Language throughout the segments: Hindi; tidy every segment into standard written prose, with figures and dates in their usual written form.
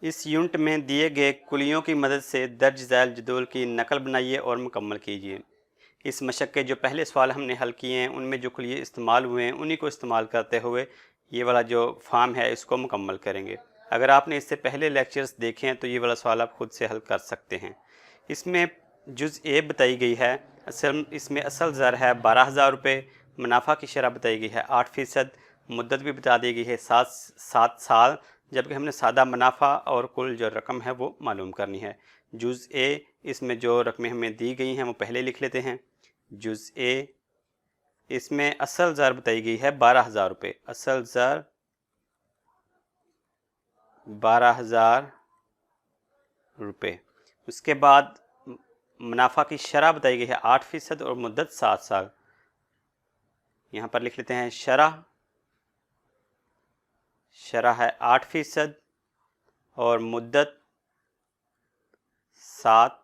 इस यूनिट में दिए गए कुलियों की मदद से दर्ज झैल जदौल की नकल बनाइए और मुकम्मल कीजिए। इस मशक के जो पहले सवाल हमने हल किए हैं उनमें जो कुलिये इस्तेमाल हुए हैं उन्हीं को इस्तेमाल करते हुए ये वाला जो फॉर्म है इसको मुकम्मल करेंगे। अगर आपने इससे पहले लेक्चर्स देखे हैं तो ये वाला सवाल आप खुद से हल कर सकते हैं। इसमें जुज़ ए बताई गई है, इसमें असल ज़र है 12,000 रुपये, मुनाफा की शरह बताई गई है 8%, मुद्दत भी बता दी गई है 7 साल, जबकि हमने सादा मुनाफा और कुल जो रकम है वो मालूम करनी है। जुज़ ए, इसमें जो रकमें हमें दी गई हैं वो पहले लिख लेते हैं। जुज़ ए, इसमें असल ज़र बताई गई है 12,000 रुपये, असल ज़र 12,000 रुपये। उसके बाद मुनाफा की शरह बताई गई है 8% और मुद्दत 7 साल। यहाँ पर लिख लेते हैं शरह है 8% और मुद्दत 7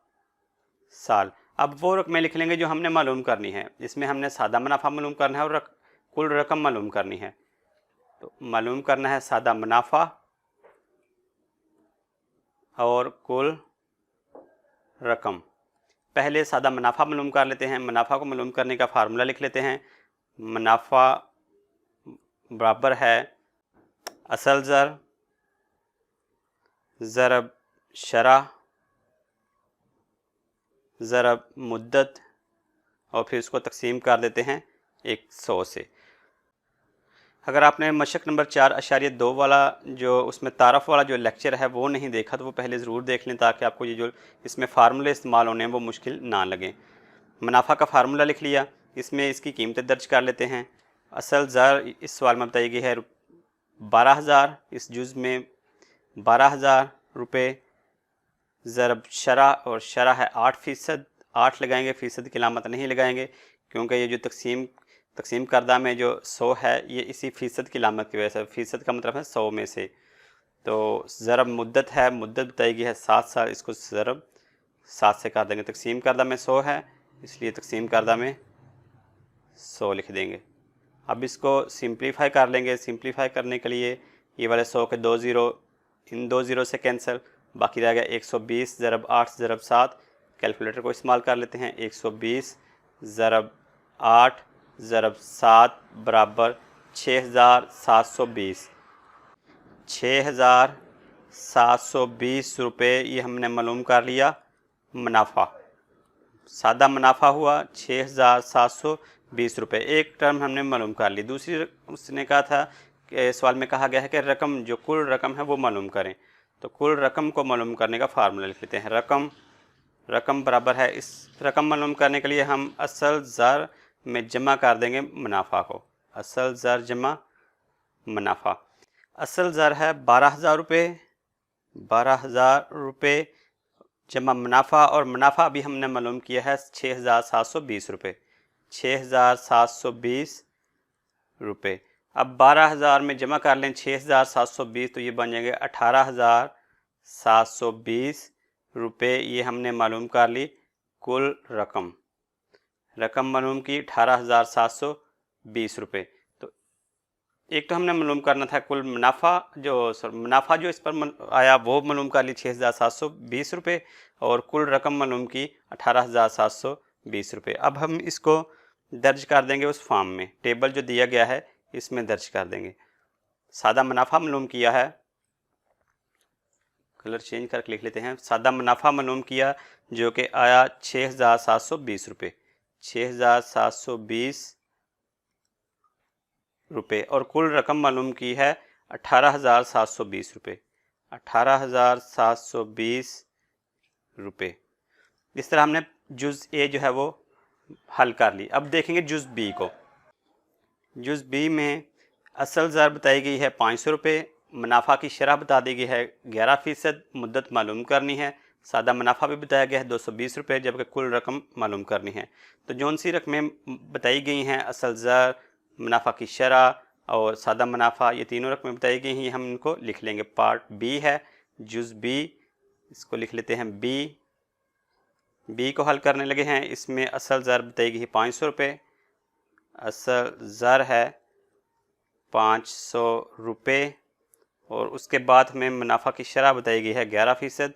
साल। अब वो रकमें लिख लेंगे जो हमने मालूम करनी है। इसमें हमने सादा मुनाफा मालूम करना है और कुल रकम मालूम करनी है। तो मालूम करना है सादा मुनाफा और कुल रकम। पहले सादा मुनाफा मालूम कर लेते हैं। मुनाफा को मालूम करने का फार्मूला लिख लेते हैं। मुनाफा बराबर है असल ज़र ज़रब शरह ज़रब मुद्दत और फिर उसको तकसीम कर देते हैं 100 से। अगर आपने मशक नंबर 4.2 वाला जो उसमें तारफ़ वाला जो लेक्चर है वो नहीं देखा तो वो पहले ज़रूर देख लें ताकि आपको ये जो इसमें फार्मूले इस्तेमाल होने हैं वो मुश्किल ना लगें। मुनाफा का फार्मूला लिख लिया, इसमें इसकी कीमतें दर्ज कर लेते हैं। असल ज़र इस सवाल में बताई गई है 12,000, इस जुज़ में 12,000 रुपये, ज़रब शरह और शरह है 8%, 8 लगाएंगे, फ़ीसद की अलामत नहीं लगाएंगे क्योंकि ये जो तकसीम करदा में जो 100 है ये इसी फ़ीसद की अलामत की वजह से, फ़ीसद का मतलब है 100 में से। तो ज़रब मुद्दत है, मुद्दत बताई गई है 7 साल, इसको ज़रब 7 से कर देंगे। तकसीम करदा में 100 है इसलिए तकसीम करदा में 100 लिख देंगे। अब इसको सिंप्लीफाई कर लेंगे। सिंप्लीफाई करने के लिए ये वाले 100 के 2 ज़ीरो, इन 2 ज़ीरो से कैंसिल, बाकी रह गया 120 ज़रब 8 ज़रब 7। कैलकुलेटर को इस्तेमाल कर लेते हैं। 120 ज़रब 8 ज़रब 7 बराबर 6,720। 6,720 रुपये ये हमने मालूम कर लिया मुनाफा। सादा मुनाफा हुआ 6,720 रुपये, एक टर्म हमने मालूम कर ली। दूसरी उसने कहा था कि सवाल में कहा गया है कि रकम जो कुल रकम है वो मालूम करें। तो कुल रकम को मालूम करने का फार्मूला लिख लेते हैं। रकम बराबर है, इस रकम मालूम करने के लिए हम असल ज़र में जमा कर देंगे मुनाफा को। असल ज़र जमा मुनाफा। असल ज़र है 12,000 रुपये, 12,000 रुपये जमा मुनाफा, और मुनाफा अभी हमने मालूम किया है 6,720 रुपये, 6,720 रुपये। अब 12,000 में जमा कर लें 6,720 तो ये बन जाएंगे 18,720 रुपये। ये हमने मालूम कर ली कुल रकम मालूम की 18,720 रुपये। तो एक तो हमने मालूम करना था कुल मुनाफा जो इस पर आया वो मालूम कर ली 6,720 रुपये, और कुल रकम मालूम की 18,720 रुपये। अब हम इसको दर्ज कर देंगे उस फॉर्म में, टेबल जो दिया गया है इसमें दर्ज कर देंगे। सादा मुनाफा मालूम किया है, कलर चेंज करके लिख लेते हैं। सादा मुनाफा मालूम किया जो कि आया 6,720 रुपये, 6,720 रुपये, और कुल रकम मालूम की है 18,720 रुपये, 18,720 रुपये। इस तरह हमने जुज़ ए जो है वो हल कर ली। अब देखेंगे जुज़ बी को। जुज़ बी में असल ज़र बताई गई है 500 रुपये, मुनाफा की शरह बता दी गई है 11%, मुद्दत मालूम करनी है, सादा मुनाफा भी बताया गया है 220 रुपये, जबकि कुल रकम मालूम करनी है। तो जौन सी रकमें बताई गई हैं असल ज़र, मुनाफा की शरह और सादा मुनाफा, ये तीनों रकमें बताई गई हैं, हम इनको लिख लेंगे। पार्ट बी है जुज़ बी, इसको लिख लेते हैं बी को हल करने लगे हैं। इसमें असल ज़र बताई गई है 500 रुपये, असल ज़र है 500 रुपये, और उसके बाद हमें मुनाफा की शरह बताई गई है 11%,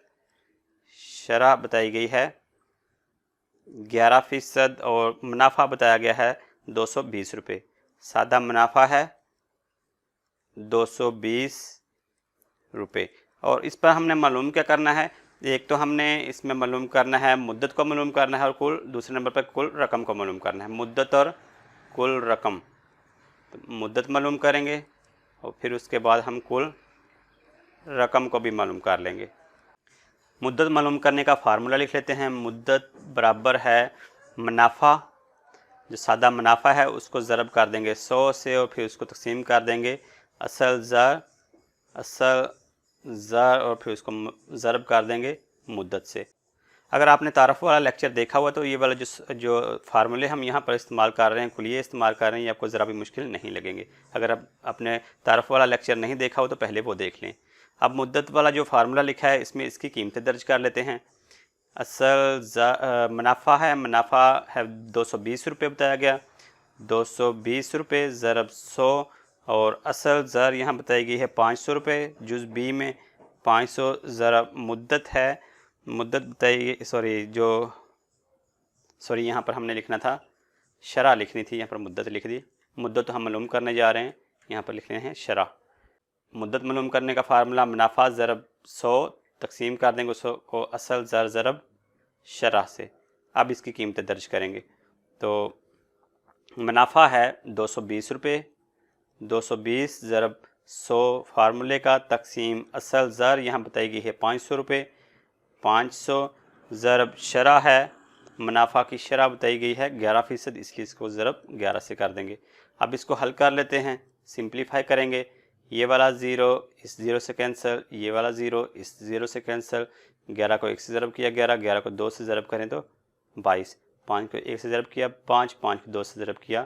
शरह बताई गई है 11% और मुनाफा बताया गया है 220 रुपये। सादा मुनाफा है 220 रुपये। और इस पर हमने मालूम क्या करना है, एक तो हमने इसमें मालूम करना है मुद्दत को मालूम करना है और कुल, दूसरे नंबर पर कुल रकम को मालूम करना है, मुद्दत और कुल रकम। तो मुद्दत मालूम करेंगे और फिर उसके बाद हम कुल रकम को भी मालूम कर लेंगे। मुद्दत मालूम करने का फार्मूला लिख लेते हैं। मुद्दत बराबर है मुनाफा, जो सादा मुनाफा है उसको ज़रब कर देंगे 100 से और फिर उसको तकसीम कर देंगे असल ज़र और फिर उसको ज़रब कर देंगे मुद्दत से। अगर आपने तारफ़ वाला लेक्चर देखा हुआ तो ये वाला जो फार्मूले हम यहाँ पर इस्तेमाल कर रहे हैं, कुलिये इस्तेमाल कर रहे हैं, ये आपको ज़रा भी मुश्किल नहीं लगेंगे। अगर आप अपने तारफ़ वाला लेक्चर नहीं देखा हो तो पहले वो देख लें। अब मुद्दत वाला जो फार्मूला लिखा है इसमें इसकी कीमतें दर्ज कर लेते हैं। असल मुनाफा है 220 रुपये बताया गया, 220 रुपये ज़रब 100 और असल ज़र यहाँ बताई गई है 500 रुपये, जुज़ बी में 500 ज़रब मुद्दत है, मुद्दत बताई यहाँ पर हमने लिखना था शरह लिखनी थी, यहाँ पर मुद्दत लिख दी। मुद्दत तो हम मालूम करने जा रहे हैं, यहाँ पर लिख रहे हैं शरह। मुद्दत मालूम करने का फार्मूला मुनाफा ज़रब 100 तकसीम कर देंगे उसको को असल ज़र ज़रब शरह से। अब इसकी कीमतें दर्ज करेंगे। तो मुनाफा है 220 रुपये, 220 ज़रब 100 फार्मूले का तकसीम असल ज़र यहाँ बताई गई है 500 रुपये, 500 ज़रब शरह है, मुनाफा की शरह बताई गई है 11%, इसलिए इसको ज़रब 11 से कर देंगे। अब इसको हल कर लेते हैं, सिंप्लीफाई करेंगे। ये वाला ज़ीरो इस ज़ीरो से कैंसिल, ये वाला ज़ीरो इस ज़ीरो से कैंसिल, 11 को 1 से ज़रब किया 11, 11 को 2 से ज़रब करें तो 22, 5 को 1 से ज़रब किया 5, 5 को 2 से ज़रब किया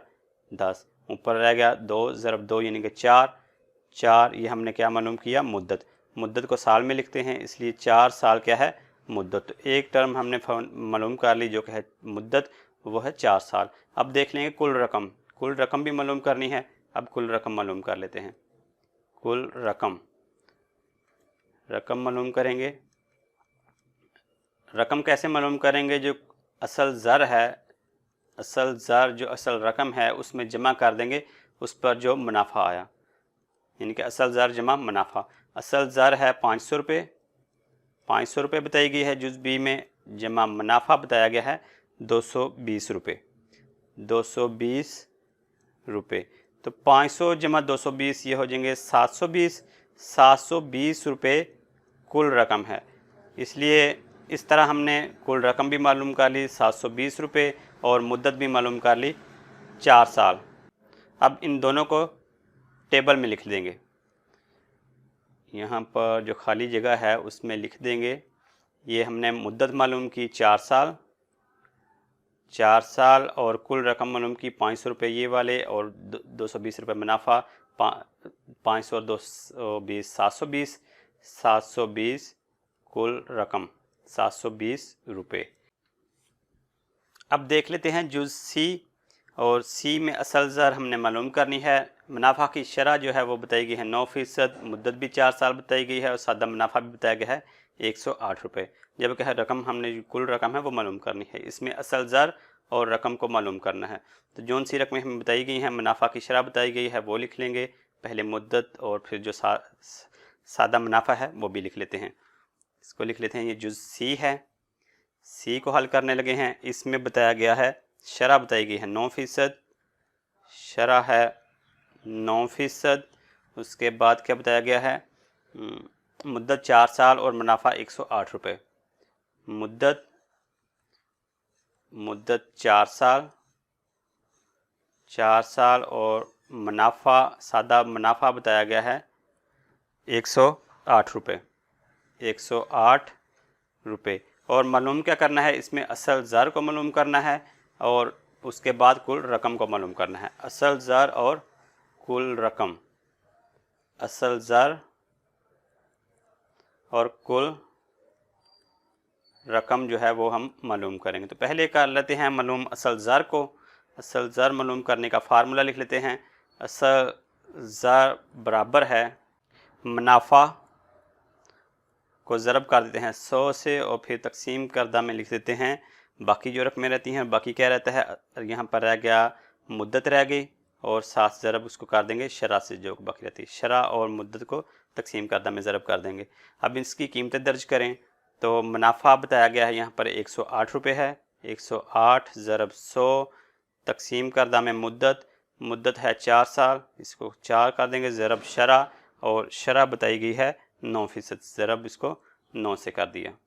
10, ऊपर रह गया 2 ज़रब 2 यानी कि 4, 4 ये हमने क्या मालूम किया मुद्दत। मुद्दत को साल में लिखते हैं इसलिए 4 साल क्या है मुद्दत। तो एक टर्म हमने मालूम कर ली जो कि है मुद्दत, वो है 4 साल। अब देख लेंगे कुल रकम, कुल रकम भी मालूम करनी है। अब कुल रकम मालूम कर लेते हैं। कुल रकम मालूम करेंगे। रकम कैसे मालूम करेंगे, जो असल ज़र है, असल ज़र जो असल रकम है उसमें जमा कर देंगे उस पर जो मुनाफा आया, यानी कि असल ज़र जमा मुनाफा। असल ज़र है 500 रुपये, 500 रुपये बताई गई है जुज़ बी में, जमा मुनाफा बताया गया है 220 रुपये, 220 रुपये। तो 500 जमा 220 ये हो जाएंगे 720, 720 रुपये कुल रकम है। इसलिए इस तरह हमने कुल रकम भी मालूम कर ली 720 रुपये और मुद्दत भी मालूम कर ली 4 साल। अब इन दोनों को टेबल में लिख देंगे। यहाँ पर जो खाली जगह है उसमें लिख देंगे, ये हमने मुद्दत मालूम की 4 साल, 4 साल और कुल रकम मालूम की 500 रुपये ये वाले और 220 रुपये मुनाफा, 500 और 220 720, 720 कुल रकम 720 रुपये। अब देख लेते हैं जुज़ सी, और सी में असल ज़र हमने मालूम करनी है। मुनाफा की शरह जो है वो बताई गई है 9%, मुद्दत भी 4 साल बताई गई है और सादा मुनाफा भी बताया गया है 108 रुपये। जबकि रकम हमने जो कुल रकम है वो मालूम करनी है, इसमें असल ज़र और रकम को मालूम करना है। तो जोन सी रकमें हमें बताई गई हैं, मुनाफा की शरह बताई गई है वो लिख लेंगे, पहले मुद्दत और फिर जो सादा मुनाफा है वो भी लिख लेते हैं। इसको लिख लेते हैं, ये जुज़ सी है। सी को हल करने लगे हैं। इसमें बताया गया है शरह बताई गई है 9%, शरह है 9%। उसके बाद क्या बताया गया है, मुद्दत 4 साल और मुनाफा 108 रुपये। मुद्दत 4 साल और मुनाफा, सादा मुनाफा बताया गया है 108 रुपये, 108 रुपये। और मालूम क्या करना है, इसमें असल ज़र को मालूम करना है और उसके बाद कुल रकम को मालूम करना है। असल ज़र और कुल रकम, असल ज़र और कुल रकम जो है वो हम मालूम करेंगे। तो पहले कर लेते हैं मालूम असल ज़र को। असल ज़र मालूम करने का फार्मूला लिख लेते हैं। असल ज़र बराबर है मुनाफा को ज़रब कर देते हैं 100 से और फिर तकसीम करदा में लिख देते हैं बाकी जो रकमें रहती हैं। बाकी क्या रहता है, यहाँ पर रह गया मुद्दत रह गई और साथ ज़रब उसको कर देंगे शरा से, जो बाकी रहती है शरा और मुद्दत को तकसीम करदा में ज़रब कर देंगे। अब इसकी कीमतें दर्ज करें तो मुनाफा बताया गया है यहाँ पर 108 रुपये है। 108 ज़रब 100 तकसीम करदा में मुद्दत है 4 साल, इसको 4 कर देंगे ज़रब शरा, और शरा बताई गई है 9%, ज़रब इसको 9 से कर दिया।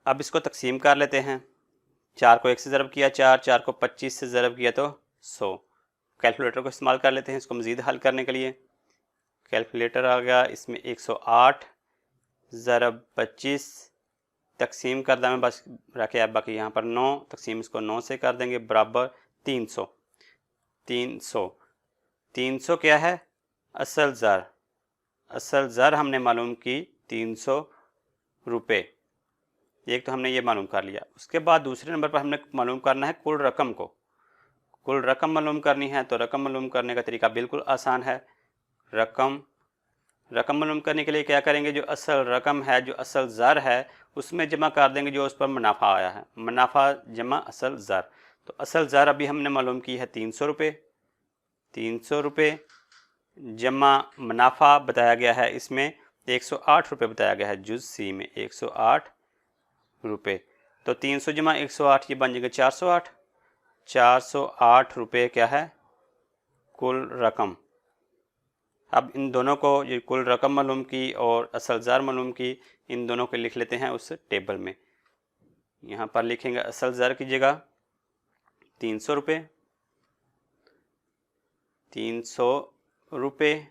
अब इसको तकसीम कर लेते हैं। 4 को 1 से ज़रब किया 4, 4 को 25 से ज़रब किया तो 100। कैलकुलेटर को इस्तेमाल कर लेते हैं इसको मज़ीद हल करने के लिए। कैलकुलेटर आ गया, इसमें 108 ज़रब 25 तकसीम करदा में बस रखे अब बाकी यहाँ पर 9, तकसीम इसको 9 से कर देंगे बराबर 300। 300 क्या है, असल ज़र हमने मालूम की 300 रुपये। एक तो हमने ये मालूम कर लिया। उसके बाद दूसरे नंबर पर हमने मालूम करना है कुल रकम को। कुल रकम मालूम करनी है तो रकम मालूम करने का तरीका बिल्कुल आसान है। रकम मालूम करने के लिए क्या करेंगे, जो असल रकम है, जो असल ज़र है, उसमें जमा कर देंगे जो उस पर मुनाफा आया है। मुनाफा जमा असल ज़र, तो असल ज़र अभी हमने मालूम की है 300 रुपये। 300 रुपये जमा मुनाफा बताया गया है, इसमें 108 रुपये बताया गया है जुज़ सी में 108 रुपये। तो 300 जमा 108 ये बन जाएगा 408। 408 रुपये क्या है, कुल रकम। अब इन दोनों को, ये कुल रकम मालूम की और असल ज़र मालूम की, इन दोनों को लिख लेते हैं उस टेबल में। यहाँ पर लिखेंगे असल ज़र की जगह 300 रुपये, 300 रुपये,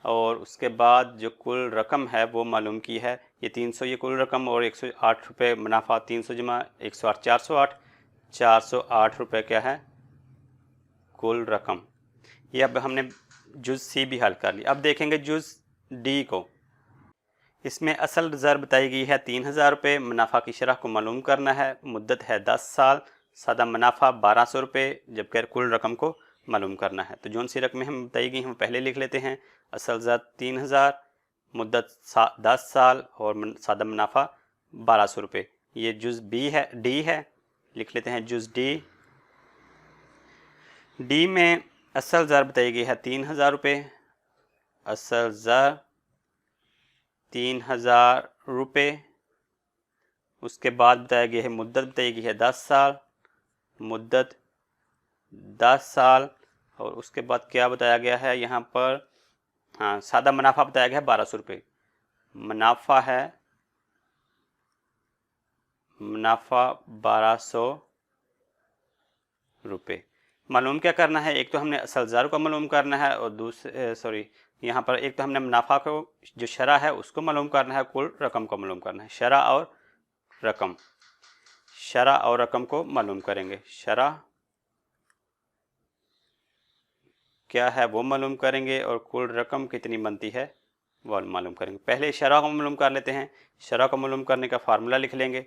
और उसके बाद जो कुल रकम है वो मालूम की है, ये 300 ये कुल रकम और 108 रुपये मुनाफा। 300 जमा 108 408, 408 रुपये क्या है, कुल रकम। ये अब हमने जुज़ सी भी हल कर लिया। अब देखेंगे जुज़ डी को। इसमें असल ज़र बताई गई है 3000 रुपये, मुनाफा की शरह को मालूम करना है, मुद्दत है 10 साल, सादा मुनाफा 1200 रुपये, जबकि कुल रकम को मालूम करना है। तो जौन सी रकमें हम बताई गई हम पहले लिख लेते हैं। असल ज़र 3000, मुद्दत 10 साल और सादा मुनाफा 1200 रुपये। ये जुज़ डी है, लिख लेते हैं जुज़ डी। डी में असल ज़र बताई गई है 3000 रुपये, असल ज़र 3000 रुपये। उसके बाद बताया गया है मुद्दत बताई गई है 10 साल, मुद्दत 10 साल, और उसके बाद क्या बताया गया है यहाँ पर, हाँ सादा मुनाफा बताया गया है 1200 रुपये। मुनाफा है, मुनाफा 1200 रुपये। मालूम क्या करना है, एक तो हमने असल ज़र को मालूम करना है और दूसरे यहाँ पर एक तो हमने मुनाफा को जो शरा है उसको मालूम करना है, कुल रकम को मालूम करना है। शरा और रकम को मालूम करेंगे। शरा क्या है वो मालूम करेंगे और कुल रकम कितनी बनती है वो मालूम करेंगे। पहले शरा को मालूम कर लेते हैं। शरा को मालूम करने का फार्मूला लिख लेंगे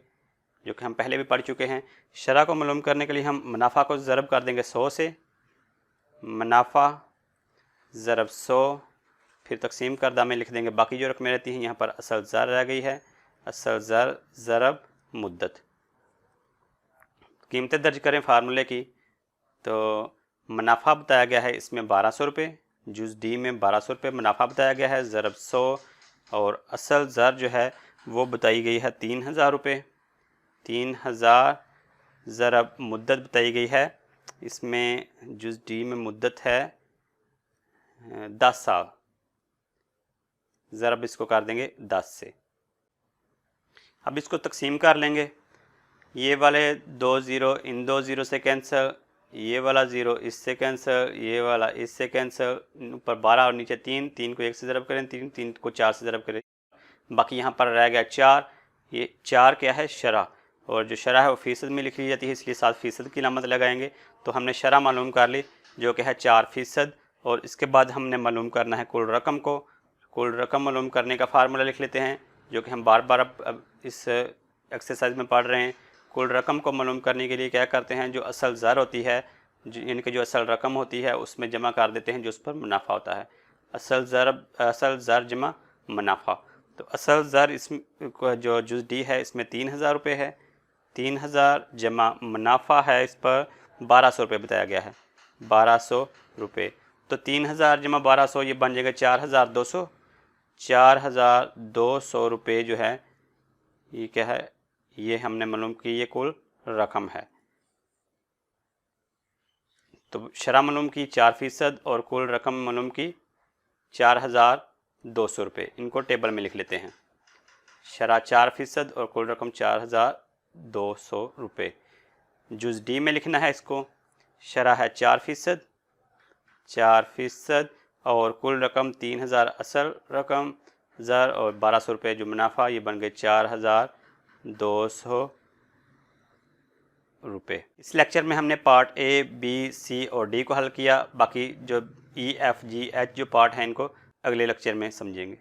जो कि हम पहले भी पढ़ चुके हैं। शरा को मालूम करने के लिए हम मुनाफा को ज़रब कर देंगे 100 से, मुनाफा ज़रब 100, फिर तकसीम करदा में लिख देंगे बाकी जो रकमें रहती हैं। यहाँ पर असल ज़र रह गई है, असल ज़र ज़रब मुद्दत। कीमतें दर्ज करें फार्मूले की, तो मुनाफा बताया गया है इसमें 1200 रुपये, जुज़ डी में 1200 रुपये मुनाफा बताया गया है, ज़रब 100, और असल ज़र जो है वो बताई गई है 3000 रुपये। 3000 ज़रब मुद्दत बताई गई है, इसमें जुज़ डी में मुद्दत है 10 साल, ज़रब इसको कर देंगे 10 से। अब इसको तकसीम कर लेंगे। ये वाले 2 ज़ीरो इन 2 ज़ीरो से कैंसिल, ये वाला ज़ीरो इससे कैंसिल, ये वाला इससे कैंसिल, ऊपर 12 और नीचे 3, 3 को 1 से ज़रब करें, 3 को 4 से ज़रब करें, बाकी यहाँ पर रह गया 4। ये 4 क्या है, शरा, और जो शरा है वो फ़ीसद में लिख ली जाती है, इसलिए 7% की अलामत लगाएंगे। तो हमने शरा मालूम कर ली जो कि है 4%, और इसके बाद हमने मालूम करना है कुल रकम को। कुल रकम मालूम करने का फार्मूला लिख लेते हैं जो कि हम बार बार अब इस एक्सरसाइज में पढ़ रहे हैं। कुल रकम को मालूम करने के लिए क्या करते हैं, जो असल ज़र होती है, यानी कि जो असल रकम होती है उसमें जमा कर देते हैं जो उस पर मुनाफा होता है। असल ज़र जमा मुनाफा। तो असल ज़र इसमें जो जुज़ डी है इसमें 3000 रुपये है, 3000 जमा मुनाफा है, इस पर 1200 रुपये बताया गया है, 1200 रुपये। तो 3000 जमा 1200 ये बन जाएगा 4200, 4200 रुपये जो है ये क्या है, ये हमने मालूम की ये कुल रकम है। तो शरह मालूम की 4% और कुल रकम मालूम की 4200 रुपये। इनको टेबल में लिख लेते हैं। शरह 4% और कुल रकम 4200 रुपये। जुज़ डी में लिखना है इसको। शरह है 4% और कुल रकम 3000 असल रकम ज़र और 1200 रुपये जो मुनाफा, ये बन गए 4200 रुपये। इस लेक्चर में हमने पार्ट ए, बी, सी और डी को हल किया। बाकी जो ई, एफ, जी, एच जो पार्ट हैं इनको अगले लेक्चर में समझेंगे।